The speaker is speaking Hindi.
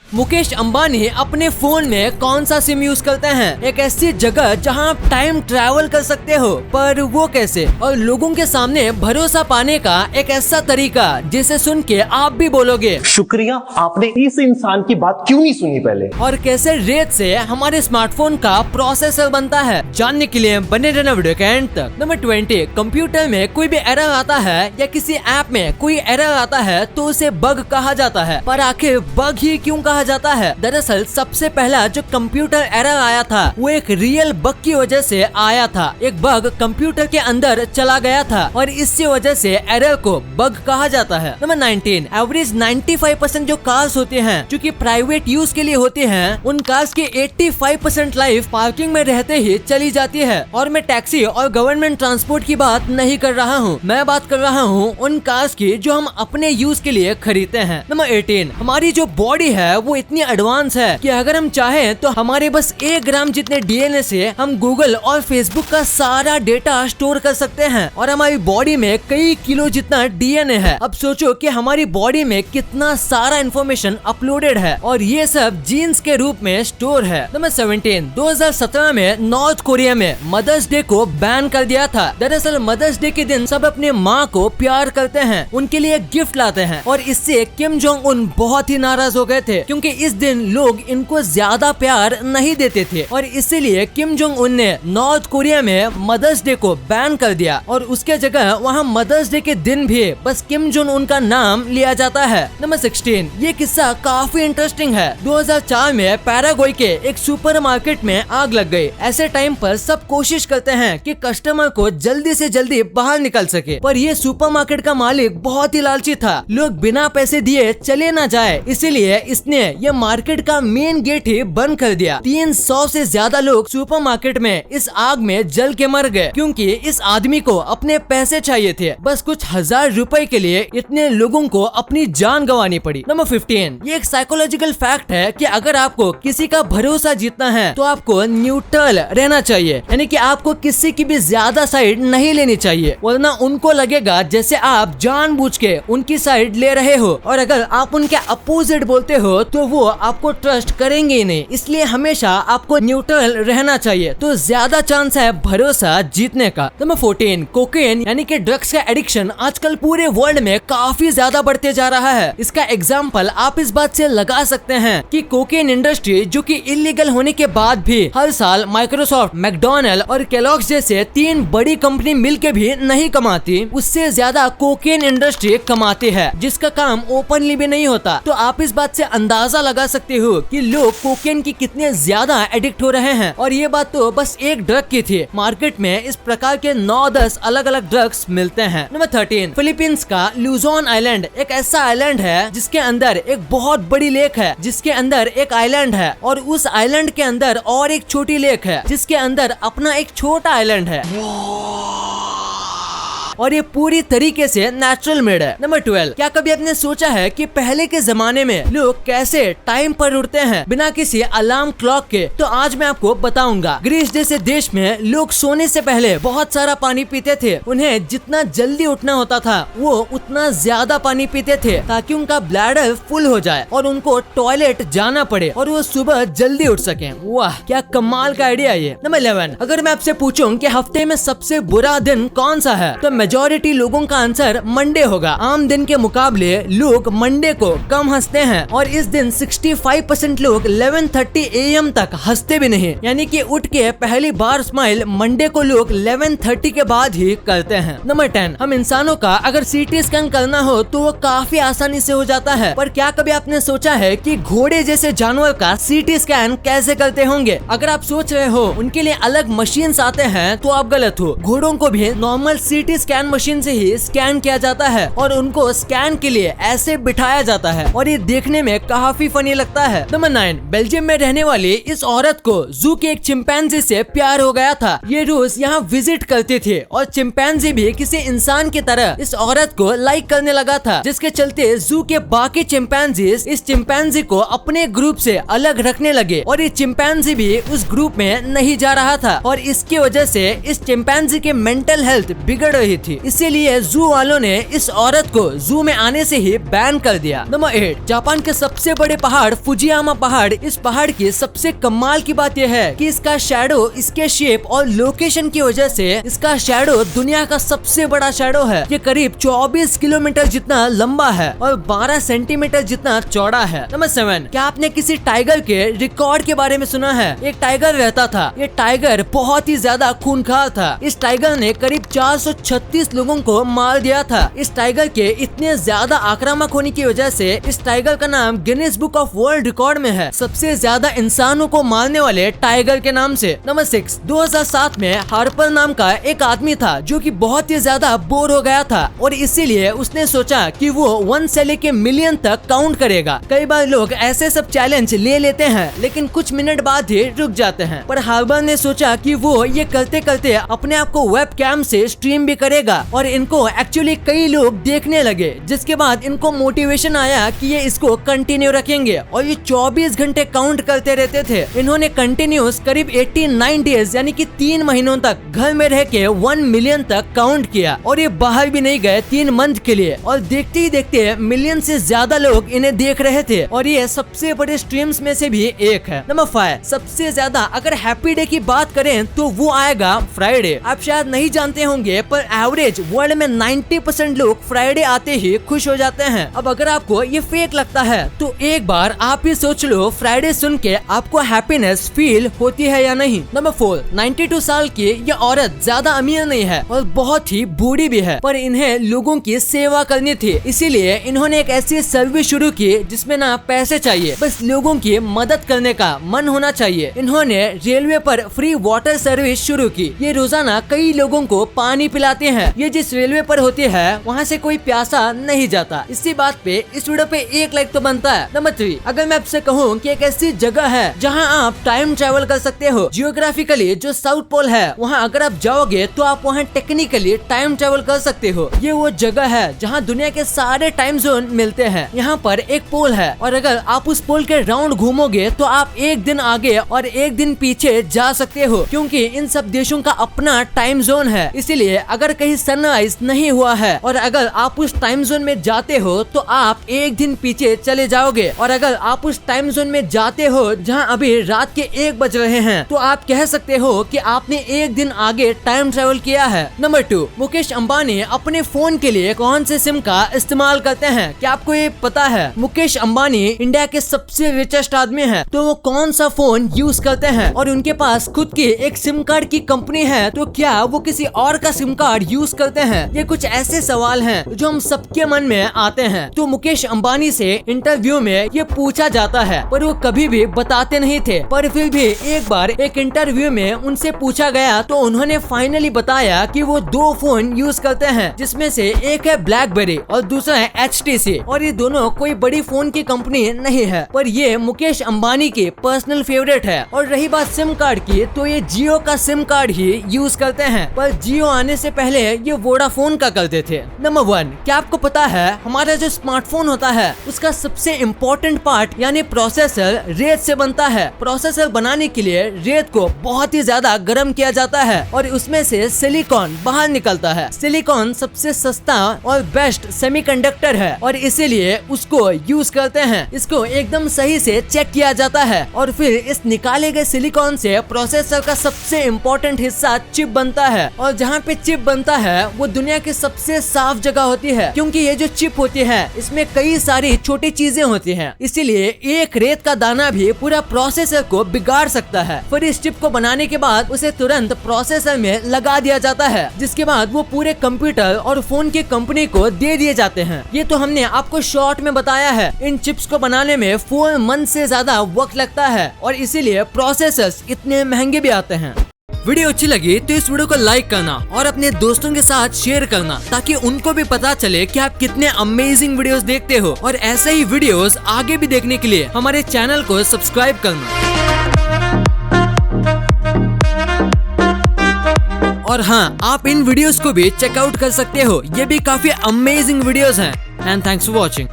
मुकेश अंबानी अपने फोन में कौन सा सिम यूज करते हैं? एक ऐसी जगह जहां आप टाइम ट्रैवल कर सकते हो, पर वो कैसे? और लोगों के सामने भरोसा पाने का एक ऐसा तरीका जिसे सुन के आप भी बोलोगे शुक्रिया, आपने इस इंसान की बात क्यों नहीं सुनी पहले। और कैसे रेत से हमारे स्मार्टफोन का प्रोसेसर बनता है, जानने के लिए बने रहना वीडियो के एंड तक। नंबर 20, कंप्यूटर में कोई भी एरर आता है या किसी ऐप में कोई एरर आता है तो उसे बग कहा जाता है। पर आखिर बग ही क्यों कहा जाता है? दरअसल सबसे पहला जो कंप्यूटर एरर आया था वो एक रियल बग की वजह से आया था। एक बग कंप्यूटर के अंदर चला गया था और इसी वजह से एरर को बग कहा जाता है। नंबर 19, एवरेज 95% जो कार्स होते हैं जो कि प्राइवेट यूज के लिए होते हैं, उन कार्स की 85% लाइफ पार्किंग में रहते ही चली जाती है। और मैं टैक्सी और गवर्नमेंट ट्रांसपोर्ट की बात नहीं कर रहा हूँ, मैं बात कर रहा हूँ उन कार्स की जो हम अपने यूज के लिए खरीदते हैं। नंबर 18, हमारी जो बॉडी है वो इतनी एडवांस है कि अगर हम चाहें तो हमारे बस 1 ग्राम जितने डीएनए से हम गूगल और फेसबुक का सारा डेटा स्टोर कर सकते हैं। और हमारी बॉडी में कई किलो जितना डीएनए है। अब सोचो कि हमारी बॉडी में कितना सारा इंफॉर्मेशन अपलोडेड है और ये सब जीन्स के रूप में स्टोर है। नंबर 17, 2017 में नॉर्थ कोरिया में मदर्स डे को बैन कर दिया था। दरअसल मदर्स डे के दिन सब अपने माँ को प्यार करते हैं, उनके लिए गिफ्ट लाते हैं और इससे किम जोंग उन बहुत ही नाराज हो गए थे क्योंकि इस दिन लोग इनको ज्यादा प्यार नहीं देते थे और इसीलिए किम जोंग उन ने नॉर्थ कोरिया में मदर्स डे को बैन कर दिया और उसके जगह वहाँ मदर्स डे के दिन भी बस किम जोंग उन का नाम लिया जाता है। नंबर 16, ये किस्सा काफी इंटरेस्टिंग है। 2004 में पैराग्वे के एक सुपरमार्केट में आग लग गई। ऐसे टाइम पर सब कोशिश करते हैं कि कस्टमर को जल्दी से जल्दी बाहर निकल सके, पर ये सुपरमार्केट का मालिक बहुत ही लालची था। लोग बिना पैसे दिए चले ना जाए, इसीलिए इसने ये मार्केट का मेन गेट ही बंद कर दिया। 300 से ज्यादा लोग सुपरमार्केट में इस आग में जल के मर गए क्योंकि इस आदमी को अपने पैसे चाहिए थे। बस कुछ 1000 रुपए के लिए इतने लोगों को अपनी जान गंवानी पड़ी। नंबर 15, ये एक साइकोलॉजिकल फैक्ट है कि अगर आपको किसी का भरोसा जीतना है तो आपको न्यूट्रल रहना चाहिए, यानी कि आपको किसी की भी ज्यादा साइड नहीं लेनी चाहिए, वरना उनको लगेगा जैसे आप जानबूझ के उनकी साइड ले रहे हो और अगर आप उनके अपोजिट बोलते हो तो वो आपको ट्रस्ट करेंगे ही नहीं। इसलिए हमेशा आपको न्यूट्रल रहना चाहिए तो ज्यादा चांस है भरोसा जीतने का। नंबर 14, कोकेन यानी कि ड्रग्स का एडिक्शन आजकल पूरे वर्ल्ड में काफी ज्यादा बढ़ते जा रहा है। इसका एग्जाम्पल आप इस बात से लगा सकते हैं कि कोकेन इंडस्ट्री जो कि इलीगल होने के बाद भी हर साल माइक्रोसॉफ्ट, मैकडॉनल्ड और केलॉग्स जैसे 3 बड़ी कंपनी मिलके भी नहीं कमाती, उससे ज्यादा कोकेन इंडस्ट्री कमाती है जिसका काम ओपनली भी नहीं होता। तो आप इस बात से अंदाजा लगा सकते हो कि लोग कोकेन की कितने ज्यादा एडिक्ट हो रहे हैं। और ये बात तो बस एक ड्रग की थी, मार्केट में इस प्रकार के 9-10 अलग अलग ड्रग्स मिलते हैं। नंबर 13, फिलीपींस का लुजोन आइलैंड एक ऐसा आइलैंड है जिसके अंदर एक बहुत बड़ी लेक है, जिसके अंदर एक आइलैंड है और उस आइलैंड के अंदर और एक छोटी लेक है जिसके अंदर अपना एक छोटा आइलैंड है और ये पूरी तरीके से नेचुरल मेड है। नंबर 12, क्या कभी आपने सोचा है कि पहले के जमाने में लोग कैसे टाइम पर उठते हैं बिना किसी अलार्म क्लॉक के? तो आज मैं आपको बताऊंगा। ग्रीस जैसे देश में लोग सोने से पहले बहुत सारा पानी पीते थे। उन्हें जितना जल्दी उठना होता था वो उतना ज्यादा पानी पीते थे ताकि उनका ब्लैडर फुल हो जाए और उनको टॉयलेट जाना पड़े और वो सुबह जल्दी उठ सके। वाह, क्या कमाल का आइडिया ये। नंबर 11, अगर मैं आपसे पूछूं कि हफ्ते में सबसे बुरा दिन कौन सा है तो मेजॉरिटी लोगों का आंसर मंडे होगा। आम दिन के मुकाबले लोग मंडे को कम हंसते हैं और इस दिन 65% लोग 11:30 AM तक हंसते भी नहीं, यानी कि उठ के पहली बार स्माइल मंडे को लोग 11:30 के बाद ही करते हैं। नंबर 10, हम इंसानों का अगर सीटी स्कैन करना हो तो वो काफी आसानी से हो जाता है, पर क्या कभी आपने सोचा है कि घोड़े जैसे जानवर का सीटी स्कैन कैसे करते होंगे? अगर आप सोच रहे हो उनके लिए अलग मशीन आते हैं तो आप गलत हो। घोड़ों को भी नॉर्मल सीटी स्कैन मशीन से ही स्कैन किया जाता है और उनको स्कैन के लिए ऐसे बिठाया जाता है और ये देखने में काफी फनी लगता है। नंबर 9, बेल्जियम में रहने वाली इस औरत को जू के एक चिंपैंजी से प्यार हो गया था। ये रोज यहाँ विजिट करती थी और चिंपैंजी भी किसी इंसान की तरह इस औरत को लाइक करने लगा था, जिसके चलते जू के बाकी चिंपैंजीज इस चिंपैंजी को अपने ग्रुप से अलग रखने लगे और ये चिंपैंजी भी उस ग्रुप में नहीं जा रहा था और इसकी वजह से इस चिंपैंजी के मेंटल हेल्थ बिगड़ रही थी, इसीलिए जू वालों ने इस औरत को जू में आने से ही बैन कर दिया। नंबर 8, जापान के सबसे बड़े पहाड़ फुजियामा पहाड़। इस पहाड़ की सबसे कमाल की बात यह है कि इसका शैडो, इसके शेप और लोकेशन की वजह से इसका शैडो दुनिया का सबसे बड़ा शैडो है। ये करीब 24 किलोमीटर जितना लंबा है और 12 सेंटीमीटर जितना चौड़ा है। नंबर 7, क्या आपने किसी टाइगर के रिकॉर्ड के बारे में सुना है? एक टाइगर रहता था। ये टाइगर बहुत ही ज्यादा खूंखार था। इस टाइगर ने करीब 436 लोगों को मार दिया था। इस टाइगर के इतने ज्यादा आक्रामक होने की वजह से इस टाइगर का नाम Guinness book of world record में है, सबसे ज्यादा इंसानों को मारने वाले टाइगर के नाम से। नंबर 6, 2007 में हार्पर नाम का एक आदमी था जो कि बहुत ही ज्यादा बोर हो गया था और इसीलिए उसने सोचा कि वो 1 से लेके मिलियन तक काउंट करेगा। कई बार लोग ऐसे सब चैलेंज ले लेते हैं लेकिन कुछ मिनट बाद ही रुक जाते हैं, पर हार्पर ने सोचा कि वो ये करते करते अपने आप को वेब कैम से स्ट्रीम भी करेगा और इनको एक्चुअली कई लोग देखने लगे, जिसके बाद इनको मोटिवेशन आया कि ये इसको कंटिन्यू रखेंगे और ये 24 घंटे काउंट करते रहते थे। इन्होंने कंटिन्यूस करीब 89 डेज यानी कि 3 महीनों तक घर में रह के 1 मिलियन तक काउंट किया और ये बाहर भी नहीं गए 3 मंथ के लिए और देखते ही देखते मिलियन से ज्यादा लोग इन्हें देख रहे थे और ये सबसे बड़े स्ट्रीम्स में से भी एक है। नंबर 5, सबसे ज्यादा अगर हैप्पी डे की बात करें तो वो आएगा फ्राइडे। आप शायद नहीं जानते होंगे पर एवरेज वर्ल्ड में 90% लोग फ्राइडे आते ही खुश हो जाते हैं। अब अगर आपको ये फेक लगता है तो एक बार आप ही सोच लो फ्राइडे सुन के आपको हैप्पीनेस फील होती है या नहीं। नंबर 4, 92 साल की ये औरत ज्यादा अमीर नहीं है और बहुत ही बूढ़ी भी है, पर इन्हें लोगों की सेवा करनी थी, इसीलिए इन्होंने एक ऐसी सर्विस शुरू की जिसमें ना पैसे चाहिए, बस लोगों की मदद करने का मन होना चाहिए। इन्होंने रेलवे पर फ्री वाटर सर्विस शुरू की। ये रोजाना कई लोगों को पानी पिलाते हैं। ये जिस रेलवे पर होती है वहाँ से कोई प्यासा नहीं जाता। इसी बात पे इस वीडियो पे 1 लाइक तो बनता है। नंबर 3, अगर मैं आपसे कहूँ कि एक ऐसी जगह है जहाँ आप टाइम ट्रेवल कर सकते हो, जियोग्राफिकली जो साउथ पोल है वहाँ अगर आप जाओगे तो आप वहाँ टेक्निकली टाइम ट्रेवल कर सकते हो। ये वो जगह है जहाँ दुनिया के सारे टाइम जोन मिलते हैं। यहाँ पर एक पोल है और अगर आप उस पोल के राउंड घूमोगे तो आप 1 दिन आगे और 1 दिन पीछे जा सकते हो, क्योंकि इन सब देशों का अपना टाइम जोन है। इसीलिए अगर कहीं सनराइज नहीं हुआ है और अगर आप उस टाइम जोन में जाते हो तो आप 1 दिन पीछे चले जाओगे और अगर आप उस टाइम जोन में जाते हो जहाँ अभी रात के 1 बज रहे हैं तो आप कह सकते हो कि आपने 1 दिन आगे टाइम ट्रेवल किया है। नंबर 2, मुकेश अंबानी अपने फोन के लिए कौन से सिम का इस्तेमाल करते हैं? क्या आपको ये पता है? मुकेश अंबानी इंडिया के सबसे रिचेस्ट आदमी हैं, तो वो कौन सा फोन यूज करते हैं? और उनके पास खुद की एक सिम कार्ड की कंपनी है, तो क्या वो किसी और का सिम कार्ड यूज करते हैं? ये कुछ ऐसे सवाल हैं जो हम सबके मन में आते हैं। तो मुकेश अंबानी से इंटरव्यू में ये पूछा जाता है पर वो कभी भी बताते नहीं थे, पर फिर भी एक बार एक इंटरव्यू में उनसे पूछा गया तो उन्होंने फाइनली बताया कि वो 2 फोन यूज करते हैं, जिसमें से एक है ब्लैकबेरी और दूसरा है HTC, और ये दोनों कोई बड़ी फोन की कंपनी नहीं है, पर ये मुकेश अंबानी की पर्सनल फेवरेट है। और रही बात सिम कार्ड की, तो ये जियो का सिम कार्ड ही यूज करते हैं, पर जियो आने से पहले ये वोडाफोन का करते थे। नंबर 1, क्या आपको पता है हमारा जो स्मार्टफोन होता है उसका सबसे इम्पोर्टेंट पार्ट यानी प्रोसेसर रेत से बनता है। प्रोसेसर बनाने के लिए रेत को बहुत ही ज्यादा गर्म किया जाता है और उसमें से सिलिकॉन बाहर निकलता है। सिलिकॉन सबसे सस्ता और बेस्ट सेमीकंडक्टर है और इसीलिए उसको यूज करते हैं। इसको एकदम सही से चेक किया जाता है और फिर इस निकाले गए सिलिकॉन से प्रोसेसर का सबसे इम्पोर्टेंट हिस्सा चिप बनता है, और जहाँ पे चिप बनता है वो दुनिया की सबसे साफ जगह होती है, क्योंकि ये जो चिप होती है इसमें कई सारी छोटी चीजें होती हैं, इसीलिए एक रेत का दाना भी पूरा प्रोसेसर को बिगाड़ सकता है। फिर इस चिप को बनाने के बाद उसे तुरंत प्रोसेसर में लगा दिया जाता है, जिसके बाद वो पूरे कंप्यूटर और फोन की कंपनी को दे दिए जाते हैं। ये तो हमने आपको शॉर्ट में बताया है। इन चिप्स को बनाने में 4 मंथ से ज्यादा वक्त लगता है और इसीलिए प्रोसेसर्स इतने महंगे भी आते हैं। वीडियो अच्छी लगी तो इस वीडियो को लाइक करना और अपने दोस्तों के साथ शेयर करना, ताकि उनको भी पता चले कि आप कितने अमेजिंग वीडियोस देखते हो, और ऐसे ही वीडियोस आगे भी देखने के लिए हमारे चैनल को सब्सक्राइब करना। और हाँ, आप इन वीडियोस को भी चेकआउट कर सकते हो, ये भी काफी अमेजिंग वीडियोस हैं। And thanks for watching.